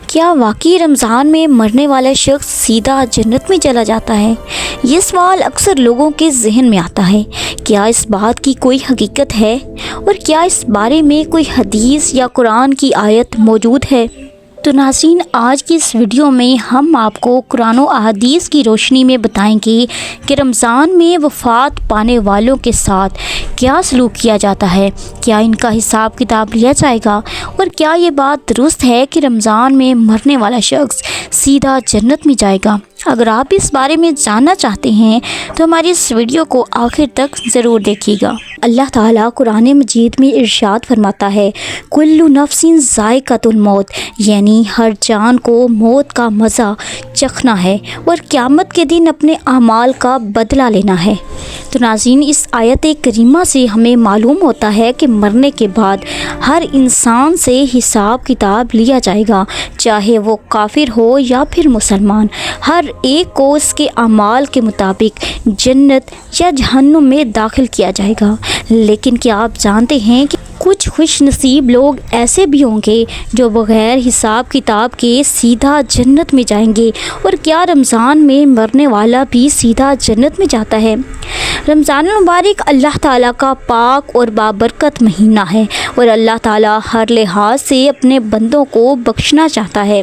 کیا واقعی رمضان میں مرنے والا شخص سیدھا جنت میں چلا جاتا ہے؟ یہ سوال اکثر لوگوں کے ذہن میں آتا ہے۔ کیا اس بات کی کوئی حقیقت ہے؟ اور کیا اس بارے میں کوئی حدیث یا قرآن کی آیت موجود ہے؟ تو ناظرین، آج کی اس ویڈیو میں ہم آپ کو قرآن و احادیث کی روشنی میں بتائیں گے کہ رمضان میں وفات پانے والوں کے ساتھ کیا سلوک کیا جاتا ہے، کیا ان کا حساب کتاب لیا جائے گا، اور کیا یہ بات درست ہے کہ رمضان میں مرنے والا شخص سیدھا جنت میں جائے گا۔ اگر آپ اس بارے میں جاننا چاہتے ہیں تو ہماری اس ویڈیو کو آخر تک ضرور دیکھیے گا۔ اللہ تعالیٰ قرآن مجید میں ارشاد فرماتا ہے، کل نفس ذائقۃ الموت، یعنی ہر جان کو موت کا مزہ چکھنا ہے اور قیامت کے دن اپنے اعمال کا بدلہ لینا ہے۔ تو ناظرین، اس آیت کریمہ سے ہمیں معلوم ہوتا ہے کہ مرنے کے بعد ہر انسان سے حساب کتاب لیا جائے گا، چاہے وہ کافر ہو یا پھر مسلمان۔ ہر ایک کو اس کے اعمال کے مطابق جنت یا جہنم میں داخل کیا جائے گا۔ لیکن کیا آپ جانتے ہیں کہ کچھ خوش نصیب لوگ ایسے بھی ہوں گے جو بغیر حساب کتاب کے سیدھا جنت میں جائیں گے؟ اور کیا رمضان میں مرنے والا بھی سیدھا جنت میں جاتا ہے؟ رمضان المبارک اللہ تعالیٰ کا پاک اور بابرکت مہینہ ہے، اور اللہ تعالیٰ ہر لحاظ سے اپنے بندوں کو بخشنا چاہتا ہے۔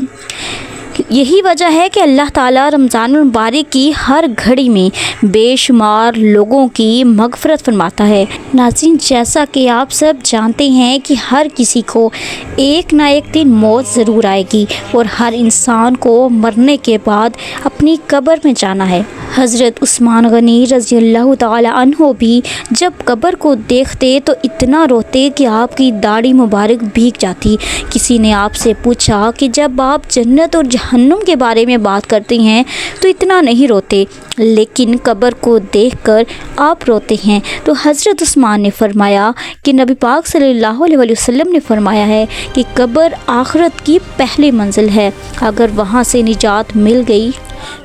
یہی وجہ ہے کہ اللہ تعالیٰ رمضان المبارک کی ہر گھڑی میں بے شمار لوگوں کی مغفرت فرماتا ہے۔ ناظرین، جیسا کہ آپ سب جانتے ہیں کہ ہر کسی کو ایک نہ ایک دن موت ضرور آئے گی، اور ہر انسان کو مرنے کے بعد اپنی قبر میں جانا ہے۔ حضرت عثمان غنی رضی اللہ تعالی عنہ بھی جب قبر کو دیکھتے تو اتنا روتے کہ آپ کی داڑھی مبارک بھیگ جاتی۔ کسی نے آپ سے پوچھا کہ جب آپ جنت اور جہنم کے بارے میں بات کرتے ہیں تو اتنا نہیں روتے، لیکن قبر کو دیکھ کر آپ روتے ہیں؟ تو حضرت عثمان نے فرمایا کہ نبی پاک صلی اللہ علیہ وسلم نے فرمایا ہے کہ قبر آخرت کی پہلی منزل ہے، اگر وہاں سے نجات مل گئی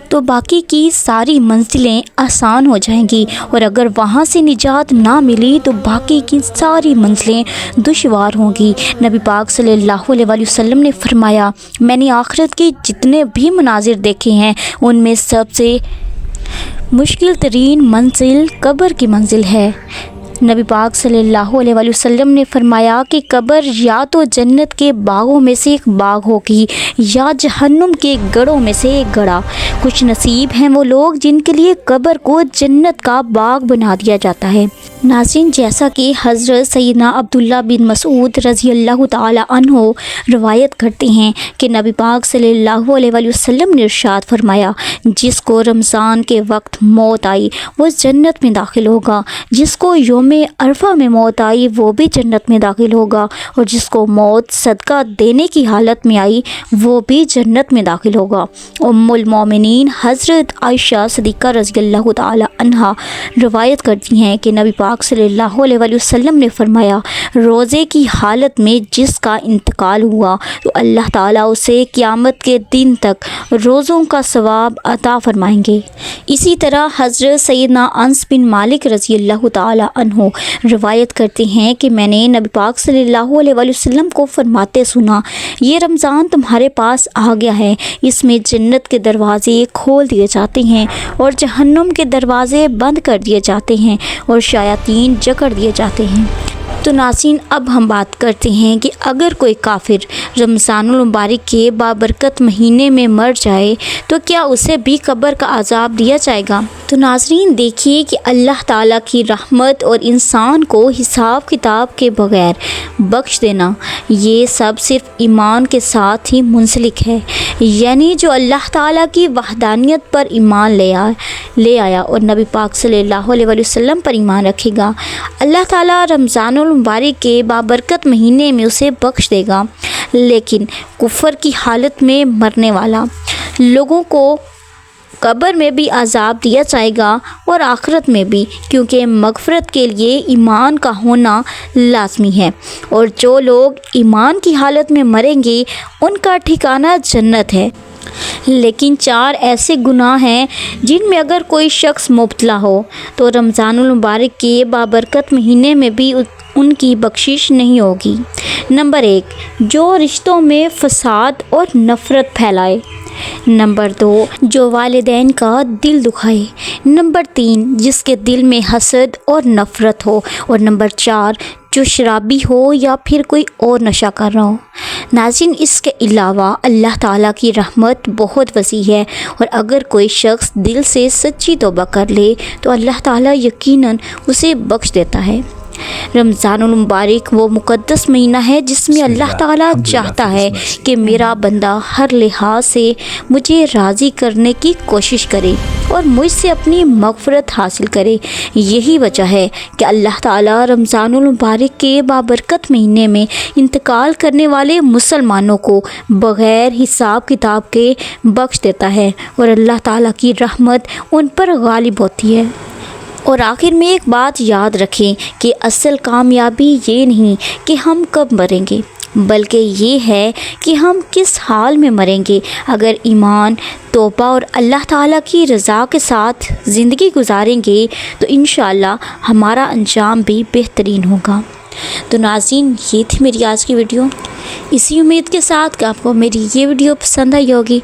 تو باقی کی ساری منزلیں آسان ہو جائیں گی، اور اگر وہاں سے نجات نہ ملی تو باقی کی ساری منزلیں دشوار ہوں گی۔ نبی پاک صلی اللہ علیہ وسلم نے فرمایا، میں نے آخرت کے جتنے بھی مناظر دیکھے ہیں ان میں سب سے مشکل ترین منزل قبر کی منزل ہے۔ نبی پاک صلی اللہ علیہ وسلم نے فرمایا کہ قبر یا تو جنت کے باغوں میں سے ایک باغ ہوگی یا جہنم کے گڑھوں میں سے ایک گڑھا۔ خوش نصیب ہیں وہ لوگ جن کے لیے قبر کو جنت کا باغ بنا دیا جاتا ہے۔ ناظرین، جیسا کہ حضرت سیدنا عبداللہ بن مسعود رضی اللہ تعالی عنہ روایت کرتے ہیں کہ نبی پاک صلی اللہ علیہ وسلم نے ارشاد فرمایا، جس کو رمضان کے وقت موت آئی وہ جنت میں داخل ہوگا، جس کو یوم عرفہ میں موت آئی وہ بھی جنت میں داخل ہوگا، اور جس کو موت صدقہ دینے کی حالت میں آئی وہ بھی جنت میں داخل ہوگا۔ ام المومنین حضرت عائشہ صدیقہ رضی اللہ تعالی عنہا روایت کرتی ہیں کہ نبی پاک صلی اللہ علیہ وسلم نے فرمایا، روزے کی حالت میں جس کا انتقال ہوا تو اللہ تعالیٰ اسے قیامت کے دن تک روزوں کا ثواب عطا فرمائیں گے۔ اسی طرح حضرت سیدنا انس بن مالک رضی اللہ تعالی عنہ روایت کرتے ہیں کہ میں نے نبی پاک صلی اللہ علیہ وسلم کو فرماتے سنا، یہ رمضان تمہارے پاس آ گیا ہے، اس میں جنت کے دروازے کھول دیے جاتے ہیں اور جہنم کے دروازے بند کر دیے جاتے ہیں اور شیاطین جکڑ دیے جاتے ہیں۔ تو ناظرین، اب ہم بات کرتے ہیں کہ اگر کوئی کافر رمضان المبارک کے بابرکت مہینے میں مر جائے تو کیا اسے بھی قبر کا عذاب دیا جائے گا؟ تو ناظرین، دیکھیے کہ اللہ تعالیٰ کی رحمت اور انسان کو حساب کتاب کے بغیر بخش دینا، یہ سب صرف ایمان کے ساتھ ہی منسلک ہے۔ یعنی جو اللہ تعالیٰ کی وحدانیت پر ایمان لے آیا اور نبی پاک صلی اللہ علیہ وسلم پر ایمان رکھے گا، اللہ تعالیٰ رمضان المبارک کے بابرکت مہینے میں اسے بخش دے گا۔ لیکن کفر کی حالت میں مرنے والا لوگوں کو قبر میں بھی عذاب دیا جائے گا اور آخرت میں بھی، کیونکہ مغفرت کے لیے ایمان کا ہونا لازمی ہے، اور جو لوگ ایمان کی حالت میں مریں گے ان کا ٹھکانہ جنت ہے۔ لیکن 4 ایسے گناہ ہیں جن میں اگر کوئی شخص مبتلا ہو تو رمضان المبارک کے بابرکت مہینے میں بھی ان کی بخشش نہیں ہوگی۔ نمبر 1، جو رشتوں میں فساد اور نفرت پھیلائے۔ نمبر 2، جو والدین کا دل دکھائے۔ نمبر 3، جس کے دل میں حسد اور نفرت ہو۔ اور نمبر 4، جو شرابی ہو یا پھر کوئی اور نشہ کر رہا ہو۔ ناظرین، اس کے علاوہ اللہ تعالیٰ کی رحمت بہت وسیع ہے، اور اگر کوئی شخص دل سے سچی توبہ کر لے تو اللہ تعالیٰ یقیناً اسے بخش دیتا ہے۔ رمضان المبارک وہ مقدس مہینہ ہے جس میں اللہ تعالیٰ چاہتا ہے کہ میرا بندہ ہر لحاظ سے مجھے راضی کرنے کی کوشش کرے اور مجھ سے اپنی مغفرت حاصل کرے۔ یہی وجہ ہے کہ اللہ تعالیٰ رمضان المبارک کے بابرکت مہینے میں انتقال کرنے والے مسلمانوں کو بغیر حساب کتاب کے بخش دیتا ہے، اور اللہ تعالیٰ کی رحمت ان پر غالب ہوتی ہے۔ اور آخر میں ایک بات یاد رکھیں کہ اصل کامیابی یہ نہیں کہ ہم کب مریں گے، بلکہ یہ ہے کہ ہم کس حال میں مریں گے۔ اگر ایمان، توبہ اور اللہ تعالیٰ کی رضا کے ساتھ زندگی گزاریں گے تو انشاءاللہ ہمارا انجام بھی بہترین ہوگا۔ تو ناظرین، یہ تھی میری آج کی ویڈیو، اسی امید کے ساتھ کہ آپ کو میری یہ ویڈیو پسند آئی ہوگی۔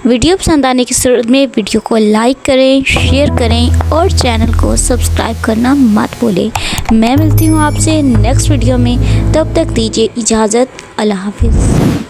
ویڈیو پسند آنے کی صورت میں ویڈیو کو لائک کریں، شیئر کریں اور چینل کو سبسکرائب کرنا مت بھولیں۔ میں ملتی ہوں آپ سے نیکسٹ ویڈیو میں، تب تک دیجیے اجازت، اللہ حافظ۔